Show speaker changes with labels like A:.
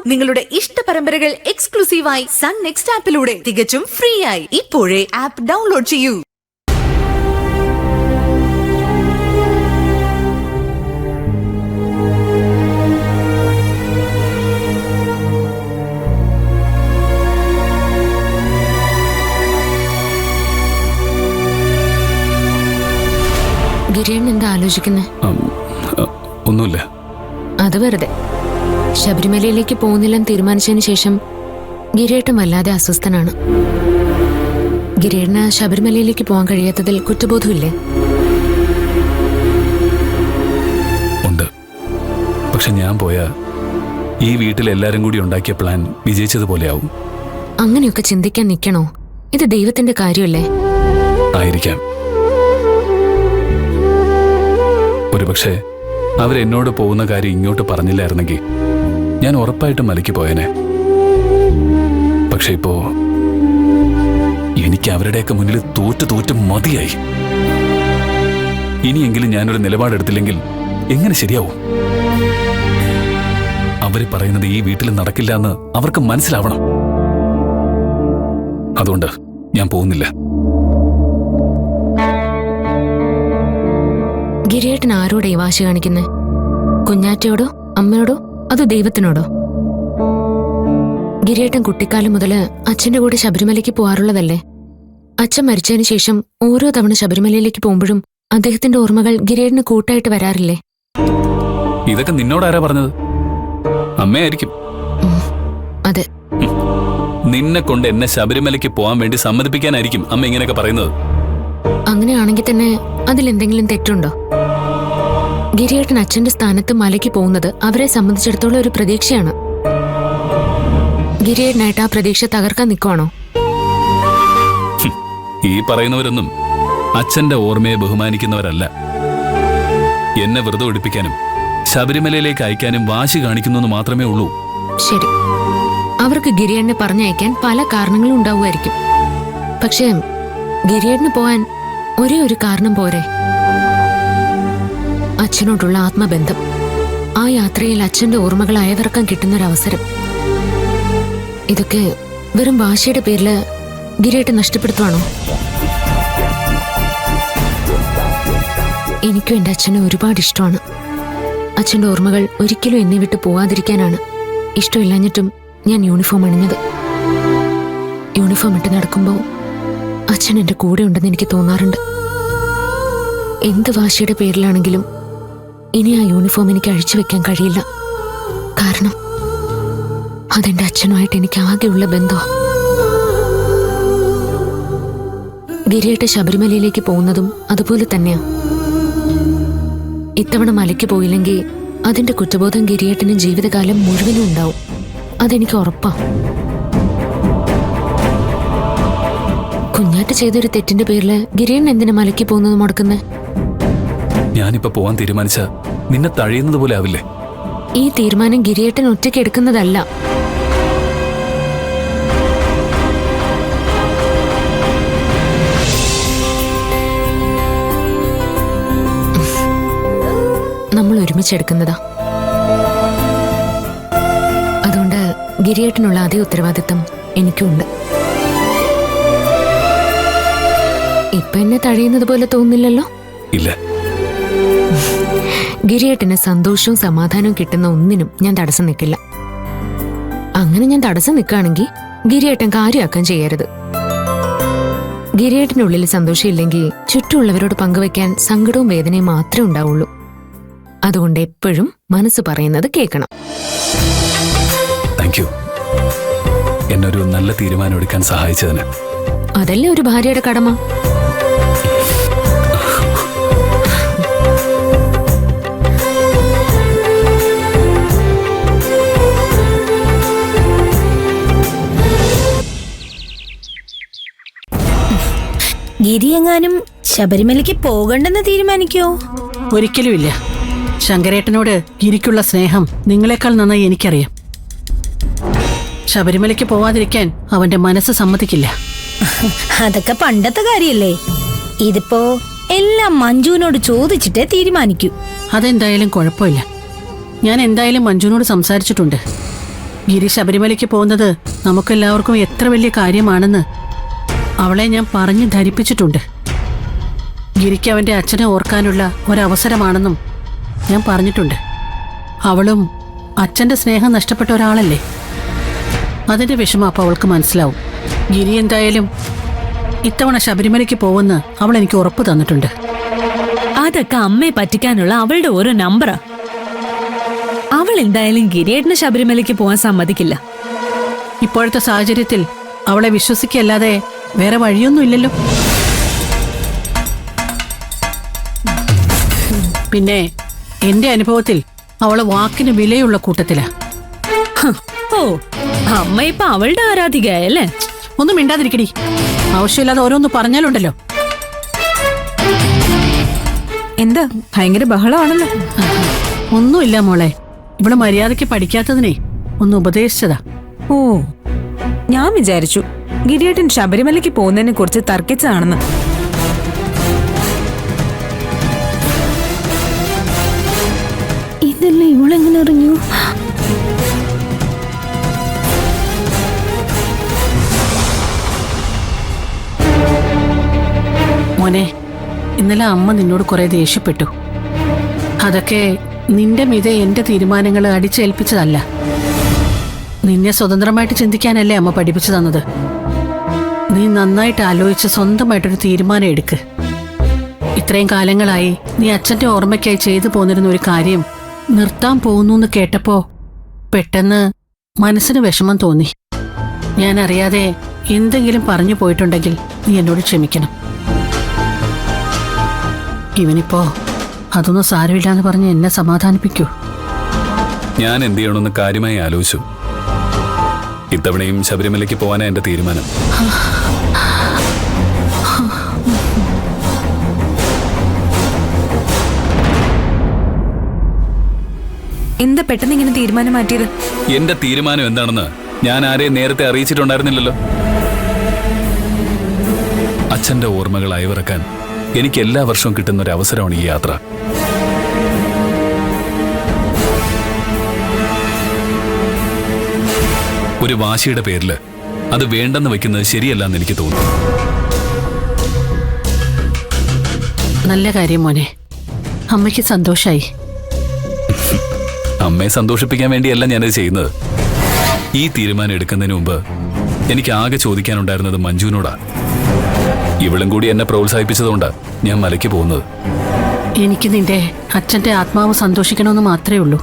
A: നിങ്ങളുടെ ഇഷ്ട പരമ്പരകൾ എക്സ്ക്ലൂസീവായി സൺ നെക്സ്റ്റ് ആപ്പിലൂടെ തികച്ചും ഫ്രീ ആയി. ഇപ്പോഴേ ആപ്പ് ഡൗൺലോഡ് ചെയ്യൂ.
B: ഗിരിയൻ എന്താ ആലോചിക്കുന്നേ?
C: ഒന്നുമില്ല.
B: അത് വെറുതെ. ശബരിമലയിലേക്ക് പോകുന്നില്ലെന്ന് തീരുമാനിച്ചതിന് ശേഷം ഗിരിയേട്ടൻ വല്ലാതെ അസ്വസ്ഥനാണ്. ഗിരിയേട്ടന് ശബരിമലയിലേക്ക് പോകാൻ കഴിയാത്തതിൽ കുറ്റബോധമില്ലേ?
C: ഉണ്ട്. പക്ഷെ ഞാൻ പോയാ ഈ വീട്ടിൽ എല്ലാരും കൂടി ഉണ്ടാക്കിയ പ്ലാൻ വിജയിച്ചതുപോലെയാവും.
B: അങ്ങനെയൊക്കെ ചിന്തിക്കാൻ നിൽക്കണോ? ഇത് ദൈവത്തിന്റെ കാര്യമല്ലേ?
C: ആയിരിക്കാം. ഒരുപക്ഷെ അവരെന്നോട് പോകുന്ന കാര്യം ഇങ്ങോട്ട് പറഞ്ഞില്ലായിരുന്നെങ്കിൽ ഞാൻ ഉറപ്പായിട്ടും മലയ്ക്ക് പോയനെ. പക്ഷെ ഇപ്പോ എനിക്ക് അവരുടെയൊക്കെ മുന്നിൽ തോറ്റു മതിയായി. ഇനിയെങ്കിലും ഞാനൊരു നിലപാടെടുത്തില്ലെങ്കിൽ എങ്ങനെ ശരിയാവും? അവര് പറയുന്നത് ഈ വീട്ടിൽ നടക്കില്ല എന്ന് അവർക്ക് മനസ്സിലാവണം. അതുകൊണ്ട് ഞാൻ പോകുന്നില്ല.
B: ഗിരിയേട്ടൻ ആരോടെ ഈ വാശി കാണിക്കുന്നേ? കുഞ്ഞാറ്റയോടോ, അമ്മയോടോ, അതോ ദൈവത്തിനോടോ? ഗിരിയേട്ടൻ കുട്ടിക്കാലം മുതല് അച്ഛന്റെ കൂടെ ശബരിമലയ്ക്ക് പോകാറുള്ളതല്ലേ? അച്ഛൻ മരിച്ചതിന് ശേഷം ഓരോ തവണ ശബരിമലയിലേക്ക് പോകുമ്പോഴും അദ്ദേഹത്തിന്റെ ഓർമ്മകൾ ഗിരിയേട്ടന് കൂട്ടായിട്ട് വരാറില്ലേ?
C: ഇതൊക്കെ നിന്നോടാരാ പറഞ്ഞത്? അമ്മയായിരിക്കും.
B: അതെ.
C: നിന്നെ കൊണ്ട് എന്നെ ശബരിമലയ്ക്ക് പോകാൻ വേണ്ടി സമ്മതിപ്പിക്കാനായിരിക്കും അമ്മ ഇങ്ങനെയൊക്കെ പറയുന്നത്.
B: അങ്ങനെയാണെങ്കിൽ തന്നെ അതിലെന്തെങ്കിലും തെറ്റുണ്ടോ? ഗിരിയേട്ടൻ അച്ഛന്റെ സ്ഥാനത്ത് മലയ്ക്ക് പോകുന്നത് അവരെ സംബന്ധിച്ചിടത്തോളം ഒരു പ്രതീക്ഷയാണ്. ഗിരിയേട്ടനായിട്ട് ആ പ്രതീക്ഷ തകർക്കാൻ നിൽക്കുവാണോ?
C: ഈ പറയുന്നവരൊന്നും അച്ഛന്റെ ഓർമ്മയെ ബഹുമാനിക്കുന്നവരല്ല. എന്നെ വ്രതം എടുപ്പിക്കാനും ശബരിമലയിലേക്ക് അയക്കാനും വാശി കാണിക്കുന്നു മാത്രമേ ഉള്ളൂ.
B: ശരി, അവർക്ക് ഗിരിയേട്ടനെ പറഞ്ഞയക്കാൻ പല കാരണങ്ങളും ഉണ്ടാവുമായിരിക്കും. പക്ഷേ ഗിരിയേട്ടന് പോവാൻ ഒരേ ഒരു കാരണം പോരെ? അച്ഛനോടുള്ള ആത്മബന്ധം. ആ യാത്രയിൽ അച്ഛന്റെ ഓർമ്മകൾ അയവിറക്കാൻ കിട്ടുന്നൊരവസരം. ഇതൊക്കെ വെറും വാശിയുടെ പേരില് ഗിരിയേട്ടൻ നഷ്ടപ്പെടുത്തുവാണോ? എനിക്കും എന്റെ അച്ഛനെ ഒരുപാട് ഇഷ്ടമാണ്. അച്ഛന്റെ ഓർമ്മകൾ ഒരിക്കലും എന്നെ വിട്ട് പോവാതിരിക്കാനാണ് ഇഷ്ടമില്ലാഞ്ഞിട്ടും ഞാൻ യൂണിഫോം അണിഞ്ഞത്. യൂണിഫോം ഇട്ട് നടക്കുമ്പോൾ അച്ഛൻ എന്റെ കൂടെ ഉണ്ടെന്ന് എനിക്ക് തോന്നാറുണ്ട്. എന്ത് വാശിയുടെ പേരിലാണെങ്കിലും ഇനി ആ യൂണിഫോം എനിക്ക് അഴിച്ചു വെക്കാൻ കഴിയില്ല. കാരണം അതെന്റെ അച്ഛനുമായിട്ട് എനിക്ക് ആകെയുള്ള ബന്ധമാണ്. ഗിരിയേട്ട ശബരിമലയിലേക്ക് പോകുന്നതും അതുപോലെ തന്നെയാ. ഇത്തവണ മലയ്ക്ക് പോയില്ലെങ്കിൽ അതിന്റെ കുറ്റബോധം ഗിരിയേട്ടന് ജീവിതകാലം മുഴുവനും ഉണ്ടാവും. അതെനിക്ക് ഉറപ്പാ. കുഞ്ഞാറ്റ് ചെയ്തൊരു തെറ്റിന്റെ പേരില് ഗിരിയേട്ടൻ എന്തിനാ മലയ്ക്ക് പോകുന്നത് മുടക്കുന്നേ?
C: ഞാനിപ്പോ പോവാൻ തീരുമാനിച്ച നിന്നെ തഴയുന്നത് പോലെ ആവില്ലേ?
B: ഈ തീരുമാനം ഗിരിയേട്ടൻ ഒറ്റയ്ക്ക് എടുക്കുന്നതല്ല. നമ്മൾ ഒരുമിച്ചെടുക്കുന്നതാ. അതുകൊണ്ട് ഗിരിയേട്ടനുള്ള അതേ ഉത്തരവാദിത്തം എനിക്കുണ്ട്. ഇപ്പൊ എന്നെ തഴയുന്നത് പോലെ തോന്നില്ലല്ലോ?
C: ഇല്ല.
B: ഗിരിയേട്ടന് സന്തോഷവും സമാധാനവും കിട്ടുന്ന ഒന്നിനും ഞാൻ തടസ്സം നിൽക്കില്ല. അങ്ങനെ ഞാൻ തടസ്സം നിൽക്കുകയാണെങ്കിൽ ഗിരിയേട്ടൻ കാര്യമാക്കാൻ ചെയ്യരുത്. ഗിരിയേട്ടനുള്ളിൽ സന്തോഷമില്ലെങ്കിൽ ചുറ്റുമുള്ളവരോട് പങ്കുവെക്കാൻ സങ്കടവും വേദനയും മാത്രമേ ഉണ്ടാവുള്ളൂ. അതുകൊണ്ട് എപ്പോഴും മനസ്സ് പറയുന്നത് കേൾക്കണം.
C: താങ്ക് യു, എന്നൊരു നല്ല തീരുമാനം എടുക്കാൻ സഹായിച്ചതിന്.
B: അതല്ലേ ഒരു ഭാര്യയുടെ കടമ.
D: ഗിരിയെങ്ങാനും ശബരിമലയ്ക്ക് പോകണ്ടെന്ന് തീരുമാനിക്കോ?
E: ഒരിക്കലുമില്ല. ശങ്കരേട്ടനോട് ഗിരിക്കുള്ള സ്നേഹം നിങ്ങളെക്കാൾ നന്നായി എനിക്കറിയാം. ശബരിമലയ്ക്ക് പോവാതിരിക്കാൻ അവന്റെ മനസ്സ് സമ്മതിക്കില്ല.
D: അതൊക്കെ പണ്ടത്തെ കാര്യല്ലേ. ഇതിപ്പോ എല്ലാം മഞ്ജുവിനോട് ചോദിച്ചിട്ടേ തീരുമാനിക്കൂ.
E: അതെന്തായാലും കുഴപ്പമില്ല. ഞാൻ എന്തായാലും മഞ്ജുവിനോട് സംസാരിച്ചിട്ടുണ്ട്. ഗിരി ശബരിമലയ്ക്ക് പോകുന്നത് നമുക്കെല്ലാവർക്കും എത്ര വലിയ കാര്യമാണെന്ന് അവളെ ഞാൻ പറഞ്ഞു ധരിപ്പിച്ചിട്ടുണ്ട്. ഗിരിക്ക് അവന്റെ അച്ഛനെ ഓർക്കാനുള്ള ഒരവസരമാണെന്നും ഞാൻ പറഞ്ഞിട്ടുണ്ട്. അവളും അച്ഛന്റെ സ്നേഹം നഷ്ടപ്പെട്ട ഒരാളല്ലേ. അതിന്റെ വിഷമം അപ്പോൾ അവൾക്ക് മനസ്സിലാവും. ഗിരി എന്തായാലും ഇത്തവണ ശബരിമലയ്ക്ക് പോകുമെന്ന് അവൾ എനിക്ക് ഉറപ്പ് തന്നിട്ടുണ്ട്.
F: അതൊക്കെ അമ്മയെ പറ്റിക്കാനുള്ള അവളുടെ ഓരോ നമ്പറാ. അവൾ എന്തായാലും ഗിരിയേട്ടന് ശബരിമലയ്ക്ക് പോകാൻ സമ്മതിക്കില്ല.
E: ഇപ്പോഴത്തെ സാഹചര്യത്തിൽ അവളെ വിശ്വസിക്കല്ലാതെ വേറെ വഴിയൊന്നുമില്ലല്ലോ. പിന്നെ എന്റെ അനുഭവത്തിൽ അവള് വാക്കിന് വിലയുള്ള കൂട്ടത്തിലാ.
F: ഓ, അമ്മ ഇപ്പൊ അവളുടെ ആരാധികയല്ലേ?
E: ഒന്നും മിണ്ടാതിരിക്കടി. ആവശ്യമില്ലാതെ ഓരോന്ന് പറഞ്ഞാലുണ്ടല്ലോ.
F: എന്താ ഭയങ്കര ബഹളമാണല്ലോ.
E: ഒന്നുമില്ല മോളെ, ഇവള് മര്യാദയ്ക്ക് പഠിക്കാത്തതിനെ ഒന്ന് ഉപദേശിച്ചതാ.
F: ഓ, ഞാൻ വിചാരിച്ചു ഗിരിയേട്ടൻ ശബരിമലയ്ക്ക് പോകുന്നതിനെ കുറിച്ച് തർക്കിച്ചതാണെന്ന്.
D: ഇതല്ലേ ഇവളെങ്ങനെ അറിഞ്ഞു?
E: മോനെ, ഇന്നലെ അമ്മ നിന്നോട് കുറെ ദേഷ്യപ്പെട്ടു. അതൊക്കെ നിന്റെ മീതെ എന്റെ തീരുമാനങ്ങൾ അടിച്ചേൽപ്പിച്ചതല്ല. നിന്നെ സ്വതന്ത്രമായിട്ട് ചിന്തിക്കാനല്ലേ അമ്മ പഠിപ്പിച്ചു തന്നത്. നീ നന്നായിട്ട് ആലോചിച്ച് സ്വന്തമായിട്ടൊരു തീരുമാനം എടുക്ക്. ഇത്രയും കാലങ്ങളായി നീ അച്ഛന്റെ ഓർമ്മയ്ക്കായി ചെയ്തു പോന്നിരുന്ന ഒരു കാര്യം നിർത്താൻ പോകുന്നു എന്ന് കേട്ടപ്പോ പെട്ടെന്ന് മനസ്സിന് വിഷമം തോന്നി. ഞാൻ അറിയാതെ എന്തെങ്കിലും പറഞ്ഞു പോയിട്ടുണ്ടെങ്കിൽ നീ എന്നോട് ക്ഷമിക്കണം. ഇവനിപ്പോ അതൊന്നും സാരമില്ലാന്ന് പറഞ്ഞ് എന്നെ സമാധാനിപ്പിക്കൂ.
C: ഞാൻ എന്ത് ചെയ്യണമെന്ന് കാര്യമായി ആലോചിച്ചു. ഇത്തവണയും ശബരിമലയ്ക്ക് പോകാനാ എന്റെ തീരുമാനം.
F: എന്താ പെട്ടെന്ന് ഇങ്ങനെ തീരുമാനം മാറ്റിയത്?
C: എന്റെ തീരുമാനം എന്താണെന്ന് ഞാൻ ആരെയും നേരത്തെ അറിയിച്ചിട്ടുണ്ടായിരുന്നില്ലല്ലോ. അച്ഛന്റെ ഓർമ്മകൾ അയവിറക്കാൻ എനിക്ക് എല്ലാ വർഷവും കിട്ടുന്ന ഒരു അവസരമാണ് ഈ യാത്ര. ഒരു വാശിയുടെ പേരില് അത് വേണ്ടെന്ന് വെക്കുന്നത് ശരിയല്ലെന്ന് എനിക്ക് തോന്നുന്നു.
E: നല്ല കാര്യം മോനെ, അമ്മയ്ക്ക് സന്തോഷായി.
C: അമ്മയെ സന്തോഷിപ്പിക്കാൻ വേണ്ടിയല്ല ഞാനത് ചെയ്യുന്നത്. ഈ തീരുമാനം എടുക്കുന്നതിന് മുമ്പ് എനിക്ക് ആകെ ചോദിക്കാനുണ്ടായിരുന്നത് മഞ്ജുവിനോടാ. ഇവളും കൂടി എന്നെ പ്രോത്സാഹിപ്പിച്ചതുകൊണ്ടാ ഞാൻ മലയ്ക്ക് പോകുന്നത്.
E: എനിക്ക് നിന്റെ അച്ഛന്റെ ആത്മാവ് സന്തോഷിക്കണമെന്ന് മാത്രമേ ഉള്ളൂ.